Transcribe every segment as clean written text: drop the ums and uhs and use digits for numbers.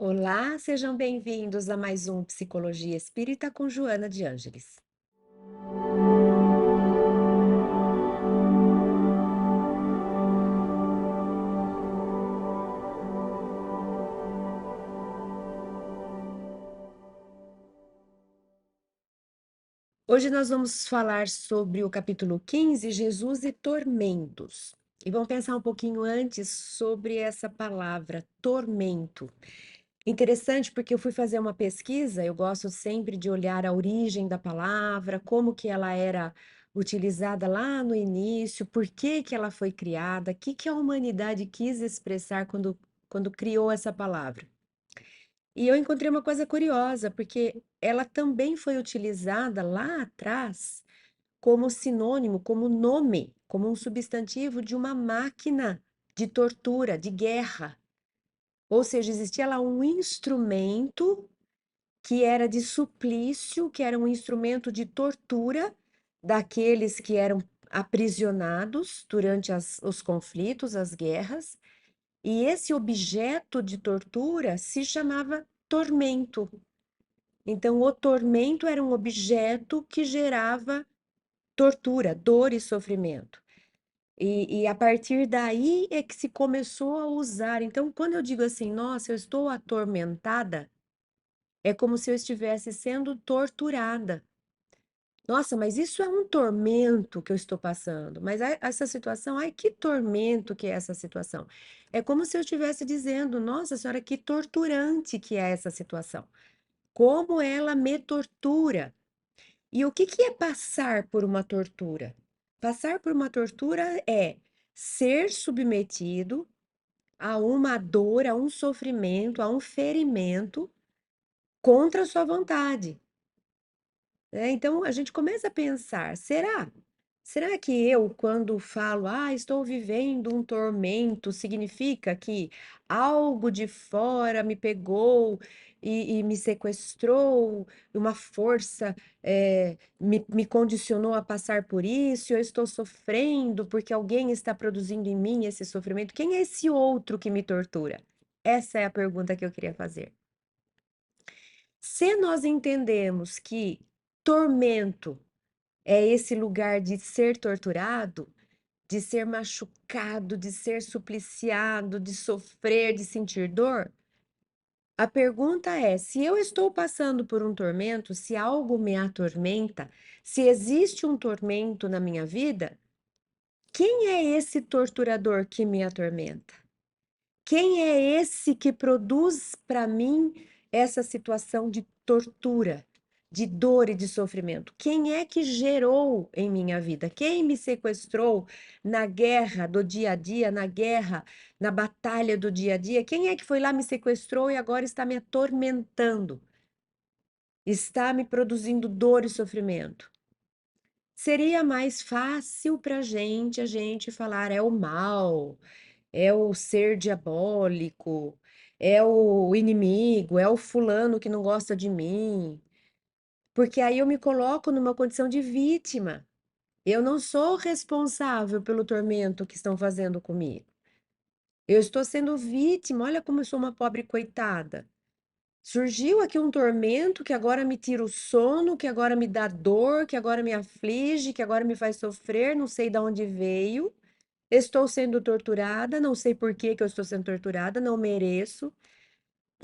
Olá, sejam bem-vindos a mais um Psicologia Espírita com Joana de Ângeles. Hoje nós vamos falar sobre o capítulo 15, Jesus e tormentos. E vamos pensar um pouquinho antes sobre essa palavra, tormento. Interessante porque eu fui fazer uma pesquisa, eu gosto sempre de olhar a origem da palavra, como que ela era utilizada lá no início, por que que ela foi criada, o que que a humanidade quis expressar quando criou essa palavra. E eu encontrei uma coisa curiosa, porque ela também foi utilizada lá atrás como sinônimo, como nome, como um substantivo de uma máquina de tortura, de guerra. Ou seja, existia lá um instrumento que era de suplício, que era um instrumento de tortura daqueles que eram aprisionados durante os conflitos, as guerras, e esse objeto de tortura se chamava tormento. Então, o tormento era um objeto que gerava tortura, dor e sofrimento. E a partir daí é que se começou a usar. Então, quando eu digo assim, nossa, eu estou atormentada, é como se eu estivesse sendo torturada. Nossa, mas isso é um tormento que eu estou passando. Mas essa situação, ai, que tormento que é essa situação. É como se eu estivesse dizendo, nossa senhora, que torturante que é essa situação. Como ela me tortura. E o que que é passar por uma tortura? Passar por uma tortura é ser submetido a uma dor, a um sofrimento, a um ferimento contra a sua vontade. Né? Então a gente começa a pensar: será que eu, quando falo, estou vivendo um tormento, significa que algo de fora me pegou e me sequestrou, uma força me condicionou a passar por isso, eu estou sofrendo porque alguém está produzindo em mim esse sofrimento? Quem é esse outro que me tortura? Essa é a pergunta que eu queria fazer. Se nós entendemos que tormento é esse lugar de ser torturado, de ser machucado, de ser supliciado, de sofrer, de sentir dor, a pergunta é: se eu estou passando por um tormento, se algo me atormenta, se existe um tormento na minha vida, quem é esse torturador que me atormenta? Quem é esse que produz para mim essa situação de tortura, de dor e de sofrimento? Quem é que gerou em minha vida? Quem me sequestrou na guerra do dia a dia, na guerra, na batalha do dia a dia? Quem é que foi lá, me sequestrou e agora está me atormentando? Está me produzindo dor e sofrimento? Seria mais fácil para a gente falar é o mal, é o ser diabólico, é o inimigo, é o fulano que não gosta de mim. Porque aí eu me coloco numa condição de vítima. Eu não sou responsável pelo tormento que estão fazendo comigo. Eu estou sendo vítima. Olha como eu sou uma pobre coitada. Surgiu aqui um tormento que agora me tira o sono, que agora me dá dor, que agora me aflige, que agora me faz sofrer, não sei de onde veio. Estou sendo torturada, não sei por que que eu estou sendo torturada, não mereço.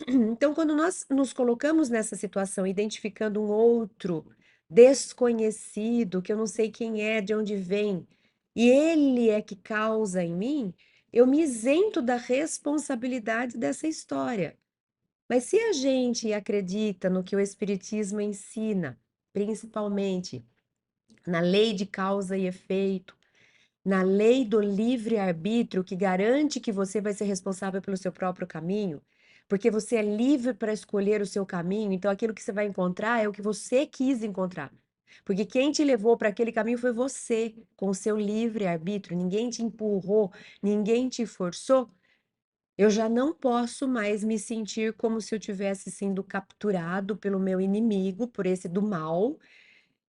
Então, quando nós nos colocamos nessa situação, identificando um outro desconhecido, que eu não sei quem é, de onde vem, e ele é que causa em mim, eu me isento da responsabilidade dessa história. Mas se a gente acredita no que o Espiritismo ensina, principalmente na lei de causa e efeito, na lei do livre-arbítrio, que garante que você vai ser responsável pelo seu próprio caminho, porque você é livre para escolher o seu caminho, então aquilo que você vai encontrar é o que você quis encontrar. Porque quem te levou para aquele caminho foi você, com o seu livre-arbítrio, ninguém te empurrou, ninguém te forçou. Eu já não posso mais me sentir como se eu tivesse sendo capturado pelo meu inimigo, por esse do mal,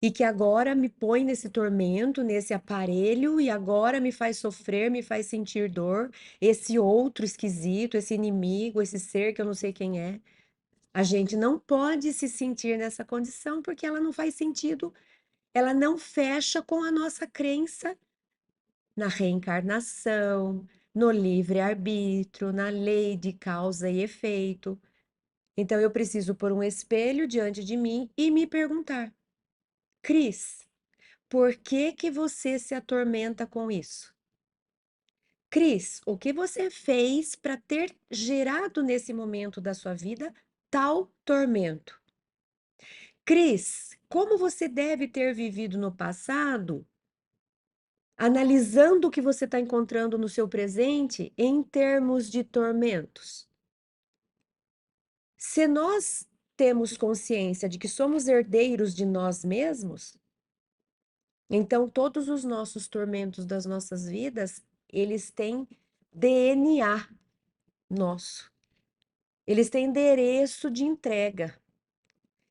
e que agora me põe nesse tormento, nesse aparelho, e agora me faz sofrer, me faz sentir dor, esse outro esquisito, esse inimigo, esse ser que eu não sei quem é. A gente não pode se sentir nessa condição porque ela não faz sentido, ela não fecha com a nossa crença na reencarnação, no livre-arbítrio, na lei de causa e efeito. Então eu preciso pôr um espelho diante de mim e me perguntar: Cris, por que que você se atormenta com isso? Cris, o que você fez para ter gerado nesse momento da sua vida tal tormento? Cris, como você deve ter vivido no passado, analisando o que você está encontrando no seu presente em termos de tormentos? Se nós temos consciência de que somos herdeiros de nós mesmos, então todos os nossos tormentos das nossas vidas, eles têm DNA nosso. Eles têm endereço de entrega.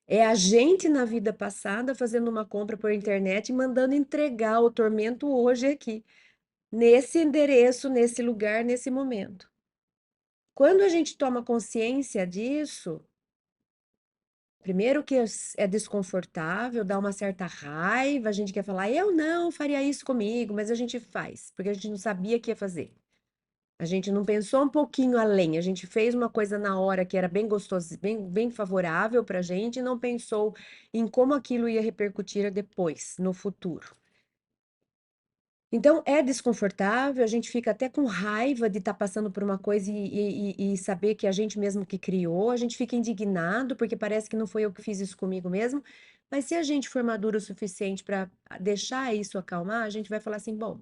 É a gente na vida passada fazendo uma compra por internet e mandando entregar o tormento hoje aqui, nesse endereço, nesse lugar, nesse momento. Quando a gente toma consciência disso, primeiro que é desconfortável, dá uma certa raiva, a gente quer falar, eu não faria isso comigo, mas a gente faz, porque a gente não sabia que ia fazer. A gente não pensou um pouquinho além, a gente fez uma coisa na hora que era bem gostosa, bem favorável para a gente, e não pensou em como aquilo ia repercutir depois, no futuro. Então é desconfortável, a gente fica até com raiva de estar passando por uma coisa e saber que a gente mesmo que criou, a gente fica indignado porque parece que não foi eu que fiz isso comigo mesmo, mas se a gente for maduro o suficiente para deixar isso acalmar, a gente vai falar assim, bom,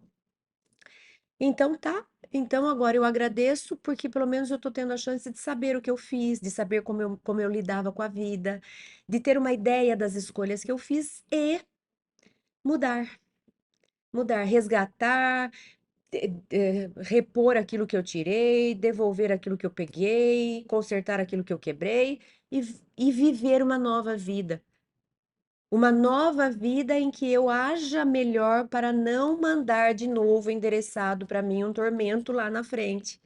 então tá, então agora eu agradeço porque pelo menos eu tô tendo a chance de saber o que eu fiz, de saber como eu lidava com a vida, de ter uma ideia das escolhas que eu fiz e mudar, mudar, resgatar, repor aquilo que eu tirei, devolver aquilo que eu peguei, consertar aquilo que eu quebrei e viver uma nova vida. Uma nova vida em que eu haja melhor para não mandar de novo endereçado para mim um tormento lá na frente.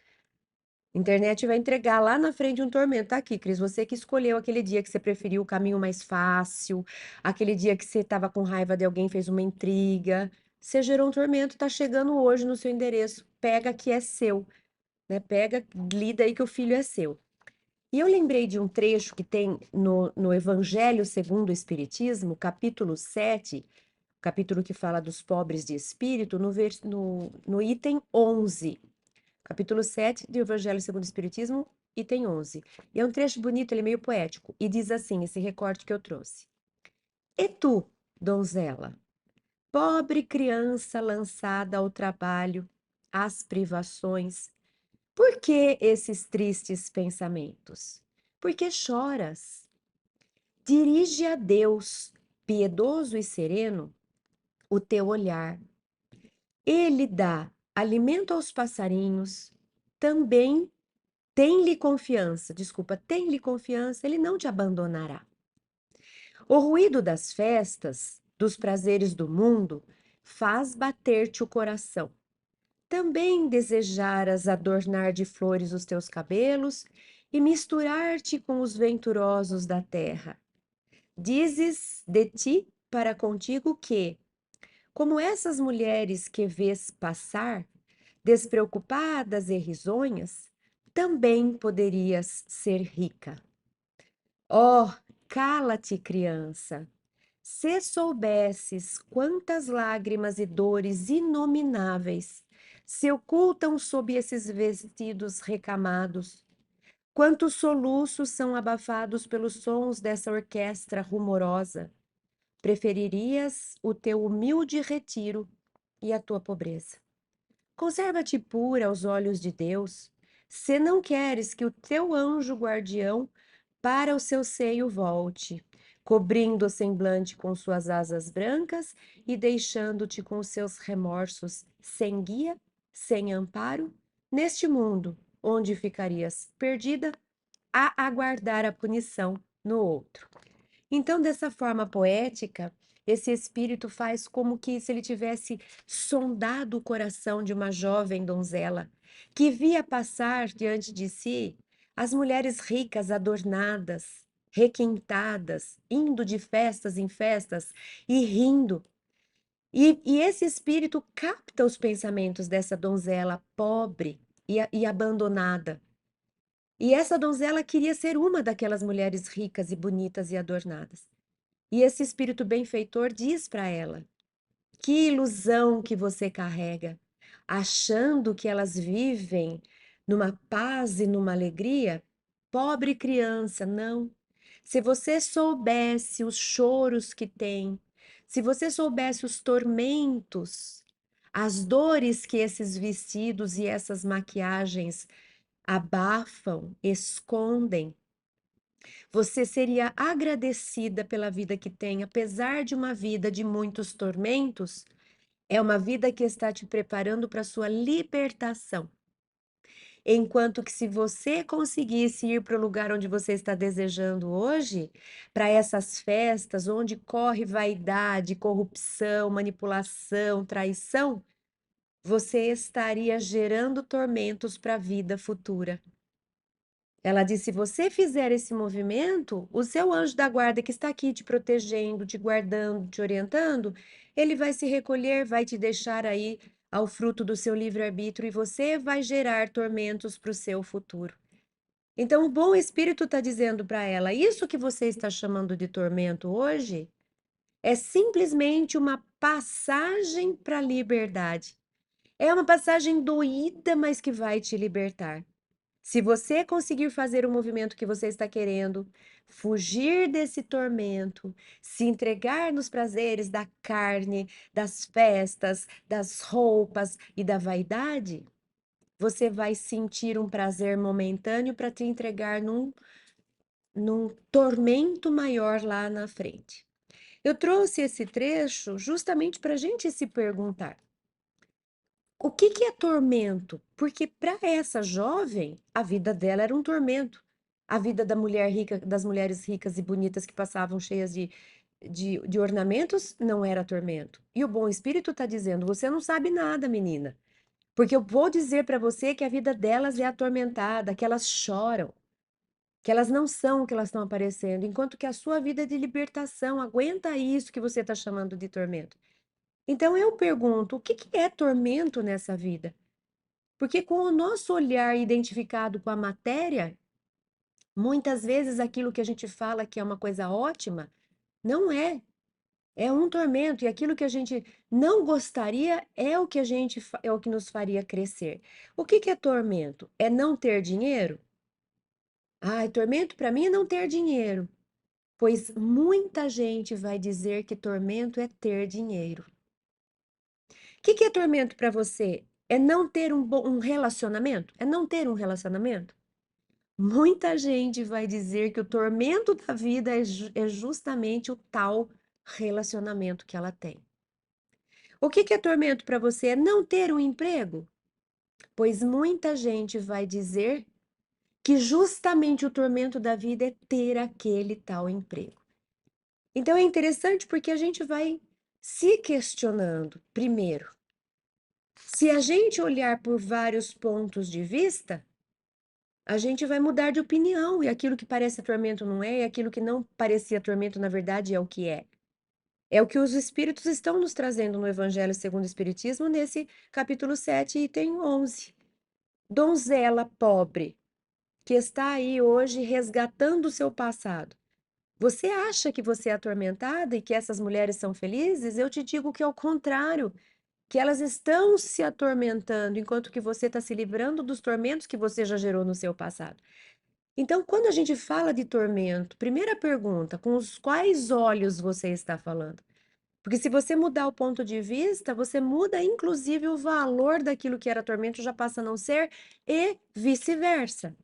A internet vai entregar lá na frente um tormento. Tá aqui, Cris, você que escolheu aquele dia que você preferiu o caminho mais fácil, aquele dia que você estava com raiva de alguém, fez uma intriga. Você gerou um tormento, tá chegando hoje no seu endereço. Pega que é seu, né? Pega, lida aí que o filho é seu. E eu lembrei de um trecho que tem no Evangelho segundo o Espiritismo, capítulo 7, capítulo que fala dos pobres de espírito, no item 11. Capítulo 7 do Evangelho segundo o Espiritismo, item 11. E é um trecho bonito, ele é meio poético, e diz assim, esse recorte que eu trouxe. E tu, donzela, pobre criança lançada ao trabalho, às privações, por que esses tristes pensamentos? Por que choras? Dirige a Deus, piedoso e sereno, o teu olhar. Ele dá alimento aos passarinhos, também tem-lhe confiança, desculpa, tem-lhe confiança, ele não te abandonará. O ruído das festas, dos prazeres do mundo, faz bater-te o coração. Também desejaras adornar de flores os teus cabelos e misturar-te com os venturosos da terra. Dizes de ti para contigo que, como essas mulheres que vês passar, despreocupadas e risonhas, também poderias ser rica. Oh, cala-te, criança! Se soubesses quantas lágrimas e dores inomináveis se ocultam sob esses vestidos recamados, quantos soluços são abafados pelos sons dessa orquestra rumorosa, preferirias o teu humilde retiro e a tua pobreza. Conserva-te pura aos olhos de Deus, se não queres que o teu anjo guardião para o seu seio volte, cobrindo o semblante com suas asas brancas e deixando-te com os seus remorsos sem guia, sem amparo, neste mundo onde ficarias perdida a aguardar a punição no outro. Então, dessa forma poética, esse espírito faz como que se ele tivesse sondado o coração de uma jovem donzela que via passar diante de si as mulheres ricas, adornadas, requintadas, indo de festas em festas e rindo. E esse espírito capta os pensamentos dessa donzela pobre e abandonada. E essa donzela queria ser uma daquelas mulheres ricas e bonitas e adornadas. E esse espírito benfeitor diz para ela: que ilusão que você carrega, achando que elas vivem numa paz e numa alegria? Pobre criança, não. Se você soubesse os choros que tem, se você soubesse os tormentos, as dores que esses vestidos e essas maquiagens abafam, escondem, você seria agradecida pela vida que tem, apesar de uma vida de muitos tormentos, é uma vida que está te preparando para a sua libertação. Enquanto que se você conseguisse ir para o lugar onde você está desejando hoje, para essas festas onde corre vaidade, corrupção, manipulação, traição, você estaria gerando tormentos para a vida futura. Ela disse: se você fizer esse movimento, o seu anjo da guarda que está aqui te protegendo, te guardando, te orientando, ele vai se recolher, vai te deixar aí ao fruto do seu livre-arbítrio e você vai gerar tormentos para o seu futuro. Então, o bom espírito está dizendo para ela: isso que você está chamando de tormento hoje é simplesmente uma passagem para a liberdade. É uma passagem doída, mas que vai te libertar. Se você conseguir fazer o movimento que você está querendo, fugir desse tormento, se entregar nos prazeres da carne, das festas, das roupas e da vaidade, você vai sentir um prazer momentâneo para te entregar num tormento maior lá na frente. Eu trouxe esse trecho justamente para a gente se perguntar. O que que é tormento? Porque para essa jovem, a vida dela era um tormento. A vida da mulher rica, das mulheres ricas e bonitas que passavam cheias de ornamentos, não era tormento. E o bom espírito está dizendo: você não sabe nada, menina. Porque eu vou dizer para você que a vida delas é atormentada, que elas choram, que elas não são o que elas estão aparecendo, enquanto que a sua vida é de libertação. Aguenta isso que você está chamando de tormento. Então eu pergunto: o que que é tormento nessa vida? Porque com o nosso olhar identificado com a matéria, muitas vezes aquilo que a gente fala que é uma coisa ótima, não é. É um tormento, e aquilo que a gente não gostaria é o que é o que nos faria crescer. O que que é tormento? É não ter dinheiro? Ai, tormento para mim é não ter dinheiro. Pois muita gente vai dizer que tormento é ter dinheiro. O que que é tormento para você? É não ter um relacionamento? É não ter um relacionamento? Muita gente vai dizer que o tormento da vida é justamente o tal relacionamento que ela tem. O que que é tormento para você? É não ter um emprego? Pois muita gente vai dizer que justamente o tormento da vida é ter aquele tal emprego. Então é interessante porque a gente vai se questionando. Primeiro, se a gente olhar por vários pontos de vista, a gente vai mudar de opinião, e aquilo que parece tormento não é, e aquilo que não parecia tormento, na verdade, é o que é. É o que os espíritos estão nos trazendo no Evangelho segundo o Espiritismo, nesse capítulo 7, item 11. Donzela pobre, que está aí hoje resgatando o seu passado. Você acha que você é atormentada e que essas mulheres são felizes? Eu te digo que é o contrário, que elas estão se atormentando, enquanto que você está se livrando dos tormentos que você já gerou no seu passado. Então, quando a gente fala de tormento, primeira pergunta, com os quais olhos você está falando? Porque se você mudar o ponto de vista, você muda inclusive o valor daquilo que era tormento já passa a não ser e vice-versa.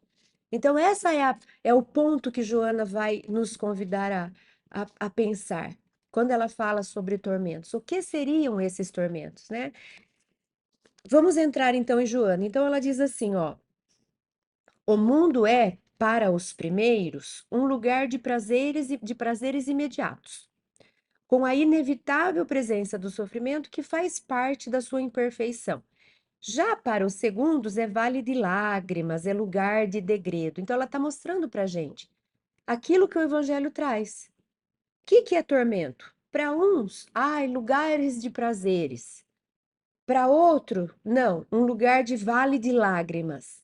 Então, é o ponto que Joana vai nos convidar a pensar quando ela fala sobre tormentos. O que seriam esses tormentos, né? Vamos entrar então em Joana. Então, ela diz assim, ó: o mundo é para os primeiros, um lugar de prazeres imediatos, com a inevitável presença do sofrimento que faz parte da sua imperfeição. Já para os segundos, é vale de lágrimas, é lugar de degredo. Então, ela está mostrando para a gente aquilo que o Evangelho traz. O que é tormento? Para uns, ai, lugares de prazeres. Para outro, não, um lugar de vale de lágrimas.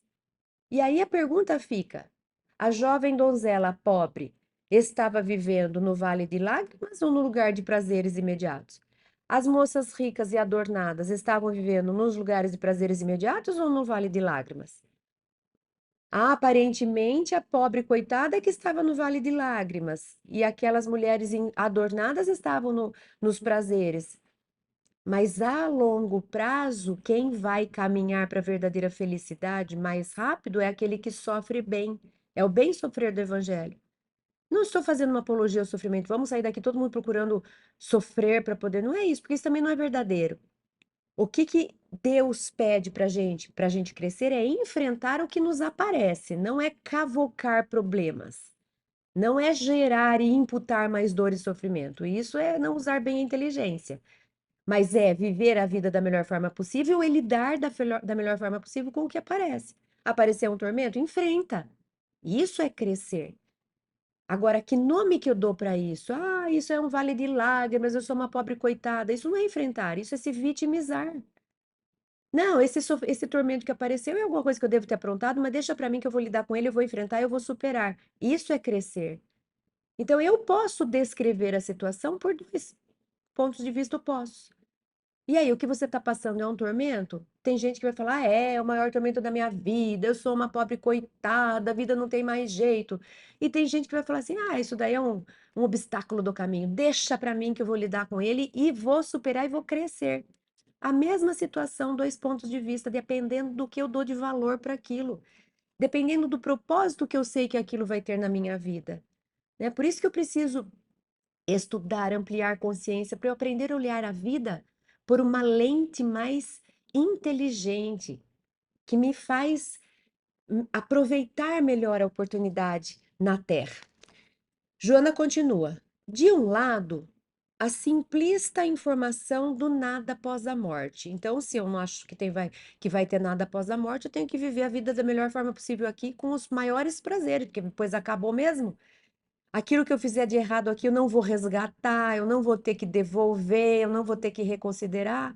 E aí a pergunta fica: a jovem donzela pobre estava vivendo no vale de lágrimas ou no lugar de prazeres imediatos? As moças ricas e adornadas estavam vivendo nos lugares de prazeres imediatos ou no vale de lágrimas? Aparentemente, a pobre coitada é que estava no vale de lágrimas, e aquelas mulheres adornadas estavam nos prazeres. Mas a longo prazo, quem vai caminhar para a verdadeira felicidade mais rápido é aquele que sofre bem. É o bem sofrer do evangelho. Não estou fazendo uma apologia ao sofrimento. Vamos sair daqui todo mundo procurando sofrer para poder. Não é isso, porque isso também não é verdadeiro. O que Deus pede para gente? Para a gente crescer é enfrentar o que nos aparece, não é cavocar problemas. Não é gerar e imputar mais dor e sofrimento. Isso é não usar bem a inteligência. Mas é viver a vida da melhor forma possível e lidar da melhor forma possível com o que aparece. Aparecer um tormento? Enfrenta. Isso é crescer. Agora, que nome que eu dou para isso? Isso é um vale de lágrimas, eu sou uma pobre coitada. Isso não é enfrentar, isso é se vitimizar. Não, esse tormento que apareceu é alguma coisa que eu devo ter aprontado, mas deixa para mim que eu vou lidar com ele, eu vou enfrentar, eu vou superar. Isso é crescer. Então, eu posso descrever a situação por dois pontos de vista opostos. E aí, o que você está passando é um tormento? Tem gente que vai falar, é o maior tormento da minha vida, eu sou uma pobre coitada, a vida não tem mais jeito. E tem gente que vai falar assim, isso daí é um obstáculo do caminho, deixa para mim que eu vou lidar com ele e vou superar e vou crescer. A mesma situação, dois pontos de vista, dependendo do que eu dou de valor para aquilo, dependendo do propósito que eu sei que aquilo vai ter na minha vida. Né? Por isso que eu preciso estudar, ampliar consciência, para eu aprender a olhar a vida por uma lente mais inteligente, que me faz aproveitar melhor a oportunidade na Terra. Joana continua. De um lado, a simplista informação do nada após a morte. Então, se eu não acho que vai ter nada após a morte, eu tenho que viver a vida da melhor forma possível aqui, com os maiores prazeres, porque depois acabou mesmo. Aquilo que eu fizer de errado aqui, eu não vou resgatar, eu não vou ter que devolver, eu não vou ter que reconsiderar.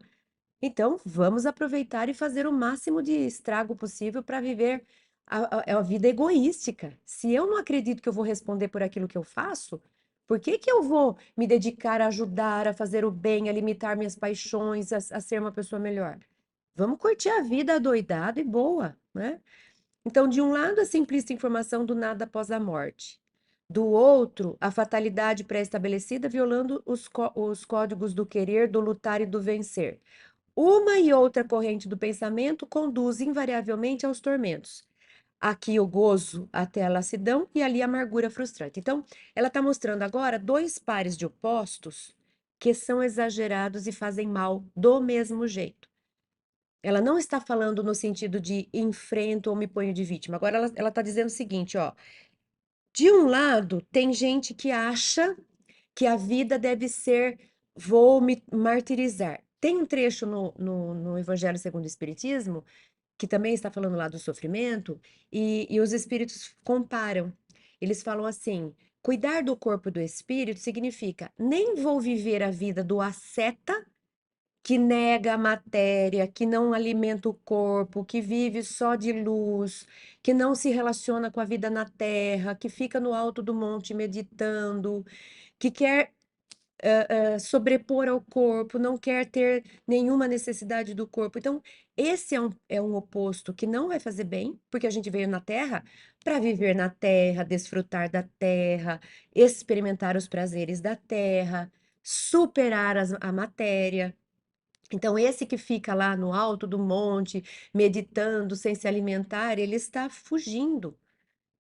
Então, vamos aproveitar e fazer o máximo de estrago possível para viver a vida egoística. Se eu não acredito que eu vou responder por aquilo que eu faço, por que que eu vou me dedicar a ajudar, a fazer o bem, a limitar minhas paixões, a ser uma pessoa melhor? Vamos curtir a vida adoidada e boa, né? Então, de um lado, a simplista informação do nada após a morte. Do outro, a fatalidade pré-estabelecida violando os códigos do querer, do lutar e do vencer. Uma e outra corrente do pensamento conduz invariavelmente aos tormentos. Aqui o gozo até a lassidão e ali a amargura frustrante. Então, ela está mostrando agora dois pares de opostos que são exagerados e fazem mal do mesmo jeito. Ela não está falando no sentido de enfrento ou me ponho de vítima. Agora ela está dizendo o seguinte, ó. De um lado, tem gente que acha que a vida deve ser vou me martirizar. Tem um trecho no Evangelho segundo o Espiritismo, que também está falando lá do sofrimento, e os espíritos comparam. Eles falam assim: cuidar do corpo e do espírito significa nem vou viver a vida do asceta que nega a matéria, que não alimenta o corpo, que vive só de luz, que não se relaciona com a vida na terra, que fica no alto do monte meditando, que quer sobrepor ao corpo, não quer ter nenhuma necessidade do corpo. Então, esse é um oposto que não vai fazer bem, porque a gente veio na Terra para viver na Terra, desfrutar da Terra, experimentar os prazeres da Terra, superar a matéria. Então, esse que fica lá no alto do monte, meditando, sem se alimentar, ele está fugindo.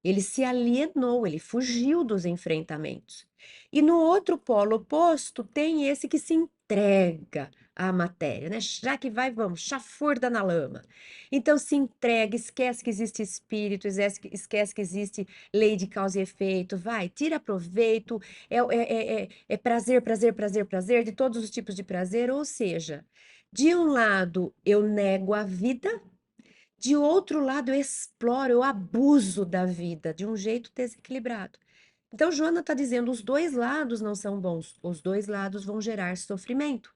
Ele se alienou, ele fugiu dos enfrentamentos. E no outro polo oposto, tem esse que se entrega à matéria, né? Já que vai, vamos, chafurda na lama. Então se entrega, esquece que existe espírito, esquece que existe lei de causa e efeito, vai, tira proveito, é prazer, prazer, prazer, prazer, de todos os tipos de prazer, ou seja, de um lado eu nego a vida, de outro lado eu exploro, eu abuso da vida de um jeito desequilibrado. Então, Joana está dizendo: os dois lados não são bons, os dois lados vão gerar sofrimento,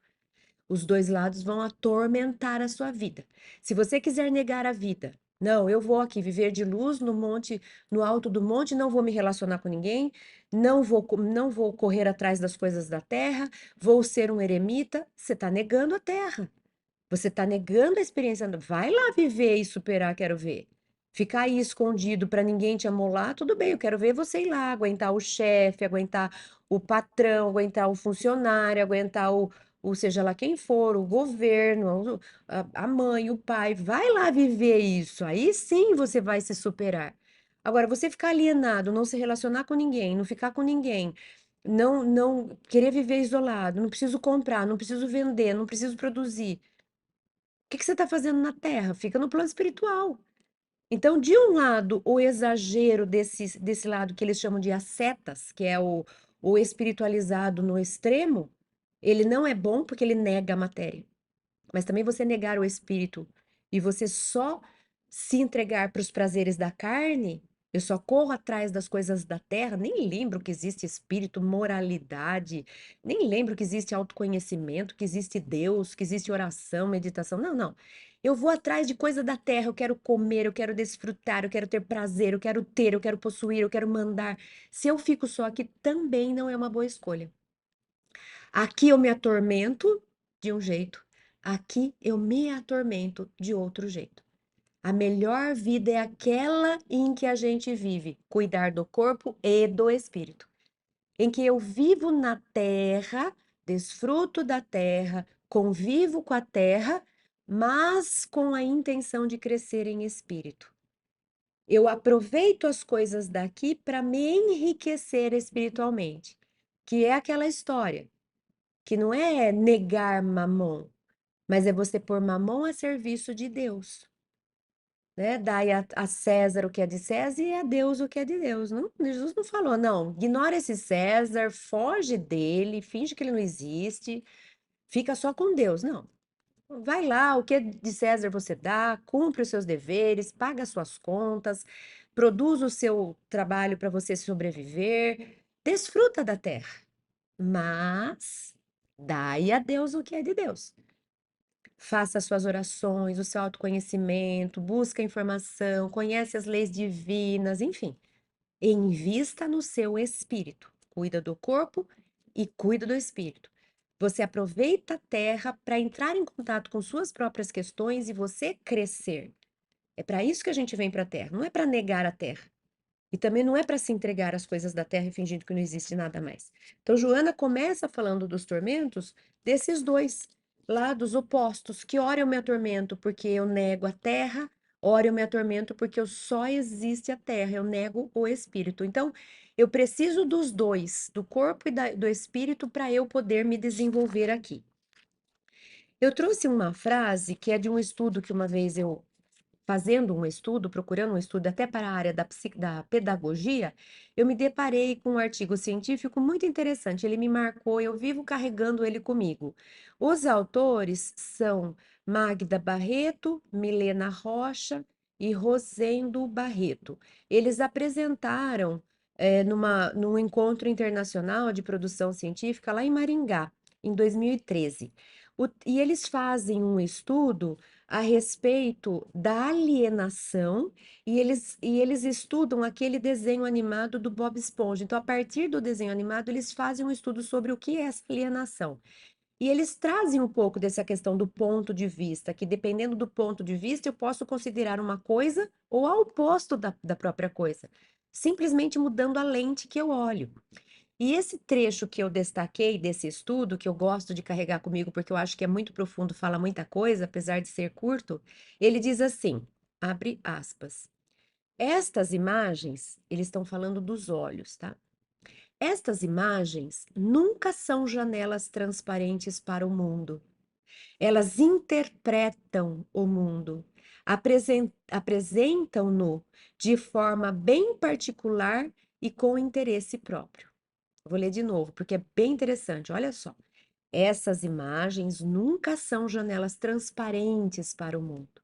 os dois lados vão atormentar a sua vida. Se você quiser negar a vida, não, eu vou aqui viver de luz no monte, no alto do monte, não vou me relacionar com ninguém, não vou correr atrás das coisas da terra, vou ser um eremita, você está negando a terra. Você está negando a experiência. Vai lá viver e superar, quero ver. Ficar aí escondido para ninguém te amolar, tudo bem, eu quero ver você ir lá, aguentar o chefe, aguentar o patrão, aguentar o funcionário, aguentar o seja lá quem for, o governo, a mãe, o pai. Vai lá viver isso. Aí sim você vai se superar. Agora, você ficar alienado, não se relacionar com ninguém, não ficar com ninguém, não querer viver isolado, não preciso comprar, não preciso vender, não preciso produzir. Que você está fazendo na Terra? Fica no plano espiritual. Então, de um lado, o exagero desse lado que eles chamam de ascetas, que é o espiritualizado no extremo, ele não é bom porque ele nega a matéria. Mas também você negar o espírito e você só se entregar para os prazeres da carne, eu só corro atrás das coisas da terra, nem lembro que existe espírito, moralidade, nem lembro que existe autoconhecimento, que existe Deus, que existe oração, meditação. Não, não. Eu vou atrás de coisa da terra, eu quero comer, eu quero desfrutar, eu quero ter prazer, eu quero ter, eu quero possuir, eu quero mandar. Se eu fico só aqui, também não é uma boa escolha. Aqui eu me atormento de um jeito, aqui eu me atormento de outro jeito. A melhor vida é aquela em que a gente vive, cuidar do corpo e do espírito. Em que eu vivo na terra, desfruto da terra, convivo com a terra, mas com a intenção de crescer em espírito. Eu aproveito as coisas daqui para me enriquecer espiritualmente, que é aquela história que não é negar Mamon, mas é você pôr Mamon a serviço de Deus, né? Dai a César o que é de César e a Deus o que é de Deus. Não, Jesus não falou, não, ignora esse César, foge dele, finge que ele não existe, fica só com Deus. Não. Vai lá, o que é de César você dá, cumpre os seus deveres, paga as suas contas, produz o seu trabalho para você sobreviver, desfruta da terra, mas dai a Deus o que é de Deus. Faça as suas orações, o seu autoconhecimento, busca informação, conhece as leis divinas, enfim. Invista no seu espírito. Cuida do corpo e cuida do espírito. Você aproveita a terra para entrar em contato com suas próprias questões e você crescer. É para isso que a gente vem para a terra, não é para negar a terra. E também não é para se entregar às coisas da terra e fingindo que não existe nada mais. Então, Joana começa falando dos tormentos desses dois lados opostos, que ora eu me atormento porque eu nego a terra, ora eu me atormento porque eu só existe a terra, eu nego o espírito. Então, eu preciso dos dois, do corpo e do espírito, para eu poder me desenvolver aqui. Eu trouxe uma frase que é de um estudo que uma vez eu fazendo um estudo, procurando um estudo até para a área da pedagogia, eu me deparei com um artigo científico muito interessante. Ele me marcou, eu vivo carregando ele comigo. Os autores são Magda Barreto, Milena Rocha e Rosendo Barreto. Eles apresentaram num encontro internacional de produção científica lá em Maringá, em 2013. E eles fazem um estudo a respeito da alienação e eles estudam aquele desenho animado do Bob Esponja. Então, a partir do desenho animado, eles fazem um estudo sobre o que é essa alienação. E eles trazem um pouco dessa questão do ponto de vista, que dependendo do ponto de vista, eu posso considerar uma coisa ou ao oposto da própria coisa, simplesmente mudando a lente que eu olho. E esse trecho que eu destaquei desse estudo, que eu gosto de carregar comigo porque eu acho que é muito profundo, fala muita coisa, apesar de ser curto, ele diz assim, abre aspas. Estas imagens, eles estão falando dos olhos, tá? Estas imagens nunca são janelas transparentes para o mundo. Elas interpretam o mundo, apresentam-no de forma bem particular e com interesse próprio. Vou ler de novo, porque é bem interessante. Olha só. Essas imagens nunca são janelas transparentes para o mundo.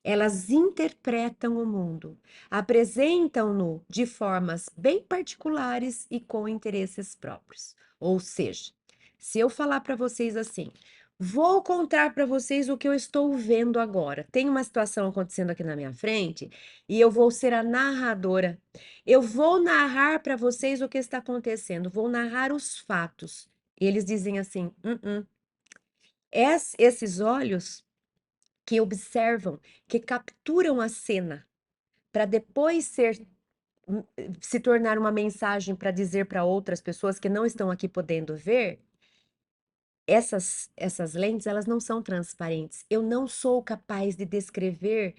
Elas interpretam o mundo, apresentam-no de formas bem particulares e com interesses próprios. Ou seja, se eu falar para vocês assim, vou contar para vocês o que eu estou vendo agora. Tem uma situação acontecendo aqui na minha frente e eu vou ser a narradora. Eu vou narrar para vocês o que está acontecendo, vou narrar os fatos. E eles dizem assim: Esses olhos que observam, que capturam a cena, para depois se tornar uma mensagem para dizer para outras pessoas que não estão aqui podendo ver, essas lentes, elas não são transparentes. Eu não sou capaz de descrever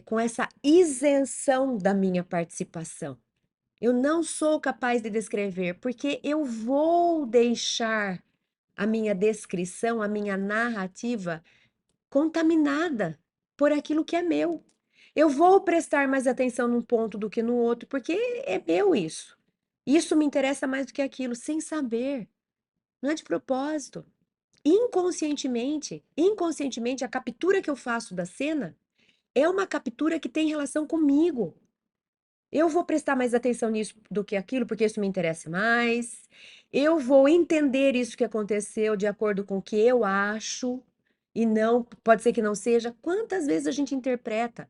com essa isenção da minha participação. Eu não sou capaz de descrever, porque eu vou deixar a minha descrição, a minha narrativa contaminada por aquilo que é meu. Eu vou prestar mais atenção num ponto do que no outro, porque é meu isso. Isso me interessa mais do que aquilo, sem saber. Não é de propósito. Inconscientemente, a captura que eu faço da cena é uma captura que tem relação comigo. Eu vou prestar mais atenção nisso do que aquilo, porque isso me interessa mais. Eu vou entender isso que aconteceu de acordo com o que eu acho, e não, pode ser que não seja. Quantas vezes a gente interpreta?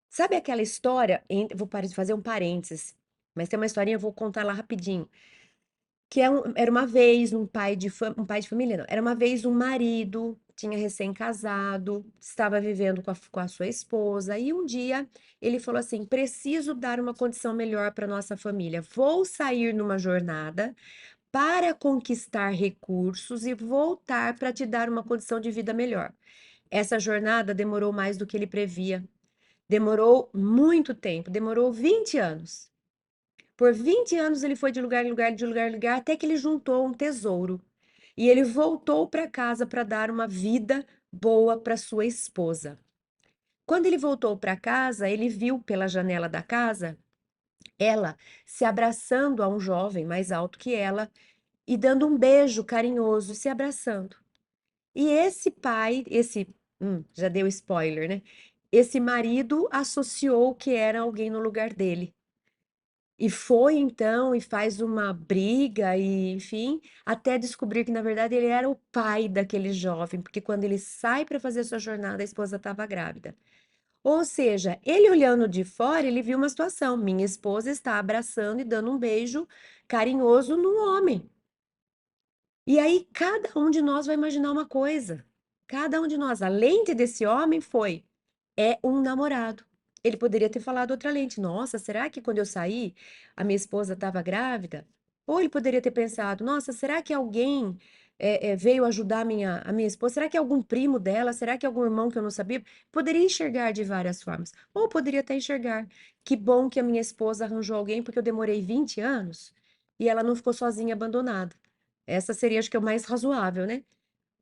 Sabe aquela história? Vou fazer um parênteses, mas tem uma historinha, eu vou contar lá rapidinho. Era uma vez um pai de família, não. Era uma vez um marido, tinha recém-casado, estava vivendo com a sua esposa, e um dia ele falou assim: preciso dar uma condição melhor para nossa família. Vou sair numa jornada para conquistar recursos e voltar para te dar uma condição de vida melhor. Essa jornada demorou mais do que ele previa. Demorou muito tempo, demorou 20 anos. Por 20 anos ele foi de lugar em lugar, de lugar em lugar, até que ele juntou um tesouro. E ele voltou para casa para dar uma vida boa para sua esposa. Quando ele voltou para casa, ele viu pela janela da casa ela se abraçando a um jovem mais alto que ela e dando um beijo carinhoso, se abraçando. E esse pai, já deu spoiler, né? Esse marido associou que era alguém no lugar dele. E foi então e faz uma briga e, enfim, até descobrir que na verdade ele era o pai daquele jovem, porque quando ele sai para fazer sua jornada, a esposa estava grávida. Ou seja, ele olhando de fora, ele viu uma situação: minha esposa está abraçando e dando um beijo carinhoso no homem. E aí cada um de nós vai imaginar uma coisa. Cada um de nós, a lente desse homem foi: é um namorado. Ele poderia ter falado outra lente. Nossa, será que quando eu saí, a minha esposa estava grávida? Ou ele poderia ter pensado: nossa, será que alguém veio ajudar a minha esposa? Será que é algum primo dela? Será que é algum irmão que eu não sabia? Poderia enxergar de várias formas. Ou poderia até enxergar: que bom que a minha esposa arranjou alguém, porque eu demorei 20 anos e ela não ficou sozinha, abandonada. Essa seria, acho que, o mais razoável, né?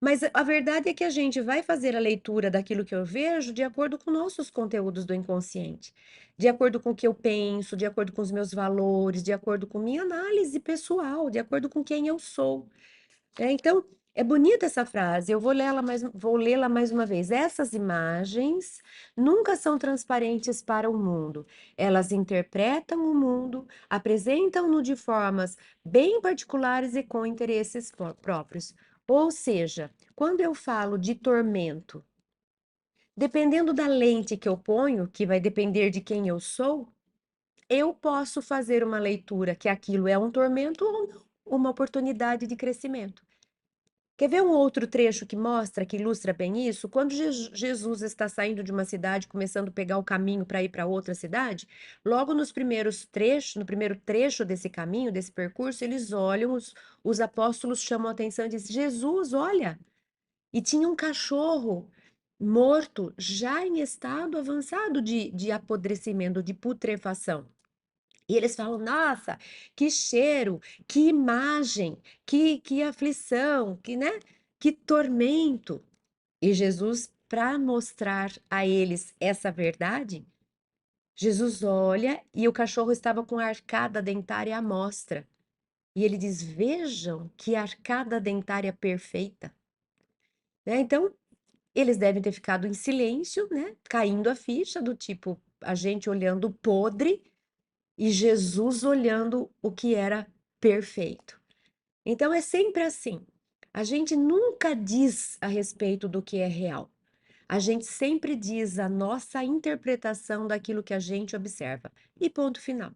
Mas a verdade é que a gente vai fazer a leitura daquilo que eu vejo de acordo com nossos conteúdos do inconsciente, de acordo com o que eu penso, de acordo com os meus valores, de acordo com minha análise pessoal, de acordo com quem eu sou. Então, é bonita essa frase. Eu vou lê-la mais uma vez. Essas imagens nunca são transparentes para o mundo. Elas interpretam o mundo, apresentam-no de formas bem particulares e com interesses próprios. Ou seja, quando eu falo de tormento, dependendo da lente que eu ponho, que vai depender de quem eu sou, eu posso fazer uma leitura que aquilo é um tormento ou não, uma oportunidade de crescimento. Quer ver um outro trecho que mostra, que ilustra bem isso? Quando Jesus está saindo de uma cidade, começando a pegar o caminho para ir para outra cidade, logo nos primeiros trechos, no primeiro trecho desse caminho, desse percurso, eles olham, os apóstolos chamam a atenção e dizem: Jesus, olha! E tinha um cachorro morto, já em estado avançado de apodrecimento, de putrefação. E eles falam: "Nossa, que cheiro, que imagem, que aflição, que, né, que tormento". E Jesus, para mostrar a eles essa verdade, Jesus olha e o cachorro estava com a arcada dentária à mostra. E ele diz: "Vejam que arcada dentária perfeita", né. Então, eles devem ter ficado em silêncio, né, caindo a ficha do tipo, a gente olhando o podre e Jesus olhando o que era perfeito. Então é sempre assim. A gente nunca diz a respeito do que é real. A gente sempre diz a nossa interpretação daquilo que a gente observa. E ponto final.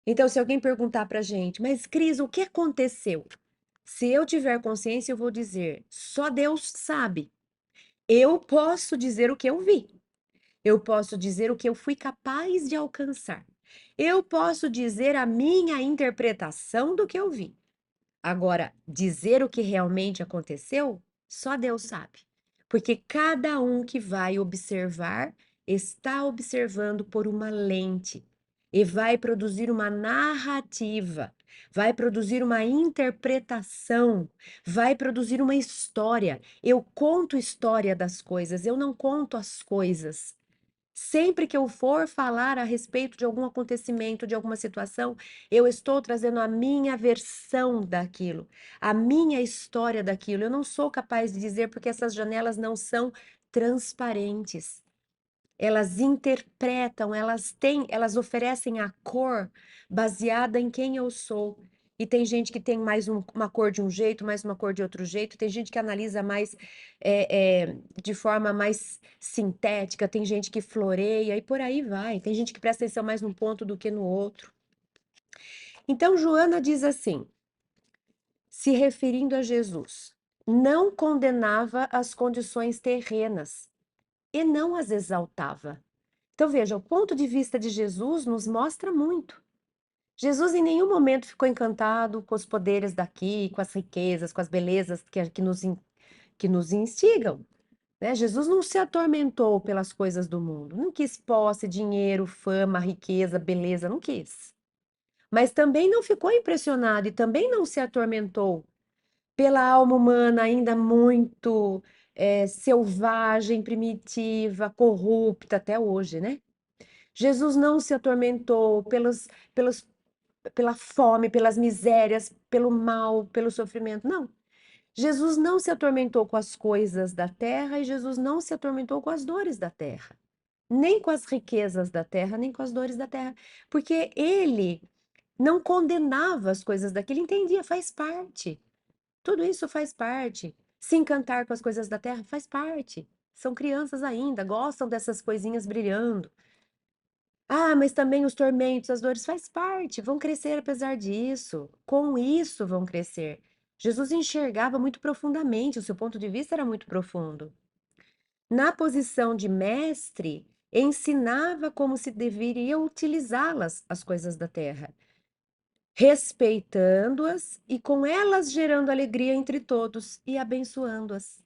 Então, se alguém perguntar pra gente, mas Cris, o que aconteceu? Se eu tiver consciência, eu vou dizer: só Deus sabe. Eu posso dizer o que eu vi. Eu posso dizer o que eu fui capaz de alcançar. Eu posso dizer a minha interpretação do que eu vi. Agora, dizer o que realmente aconteceu, só Deus sabe. Porque cada um que vai observar está observando por uma lente e vai produzir uma narrativa, vai produzir uma interpretação, vai produzir uma história. Eu conto história das coisas, eu não conto as coisas. Sempre que eu for falar a respeito de algum acontecimento, de alguma situação, eu estou trazendo a minha versão daquilo, a minha história daquilo. Eu não sou capaz de dizer porque essas janelas não são transparentes. Elas interpretam, elas oferecem a cor baseada em quem eu sou. E tem gente que tem mais uma cor de um jeito, mais uma cor de outro jeito, tem gente que analisa mais de forma mais sintética, tem gente que floreia e por aí vai. Tem gente que presta atenção mais num ponto do que no outro. Então, Joana diz assim, se referindo a Jesus, não condenava as condições terrenas e não as exaltava. Então, veja, o ponto de vista de Jesus nos mostra muito. Jesus em nenhum momento ficou encantado com os poderes daqui, com as riquezas, com as belezas que nos instigam, né? Jesus não se atormentou pelas coisas do mundo, não quis posse, dinheiro, fama, riqueza, beleza, não quis. Mas também não ficou impressionado e também não se atormentou pela alma humana ainda muito selvagem, primitiva, corrupta até hoje, né? Jesus não se atormentou pelos, pela fome, pelas misérias, pelo mal, pelo sofrimento. Não. Jesus não se atormentou com as coisas da terra e Jesus não se atormentou com as dores da terra. Nem com as riquezas da terra, nem com as dores da terra. Porque ele não condenava as coisas daquilo, entendia, faz parte. Tudo isso faz parte. Se encantar com as coisas da terra faz parte. São crianças ainda, gostam dessas coisinhas brilhando. Ah, mas também os tormentos, as dores faz parte, vão crescer apesar disso. Com isso vão crescer. Jesus enxergava muito profundamente, o seu ponto de vista era muito profundo. Na posição de mestre, ensinava como se deveria utilizá-las, as coisas da terra, respeitando-as e com elas gerando alegria entre todos e abençoando-as.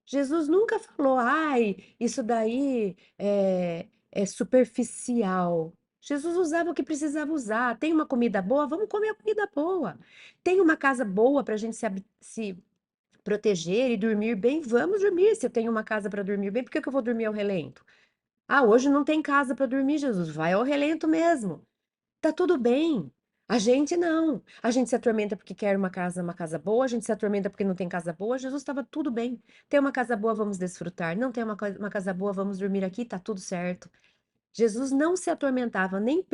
Jesus nunca falou, ai, isso daí é superficial. Jesus usava o que precisava usar. Tem uma comida boa? Vamos comer a comida boa. Tem uma casa boa para a gente se proteger e dormir bem? Vamos dormir. Se eu tenho uma casa para dormir bem, por que que eu vou dormir ao relento? Ah, hoje não tem casa para dormir, Jesus. Vai ao relento mesmo. Tá tudo bem. A gente não. A gente se atormenta porque quer uma casa boa, a gente se atormenta porque não tem casa boa. Jesus estava tudo bem. Tem uma casa boa, vamos desfrutar. Não tem uma casa boa, vamos dormir aqui, tá tudo certo. Jesus não se atormentava nem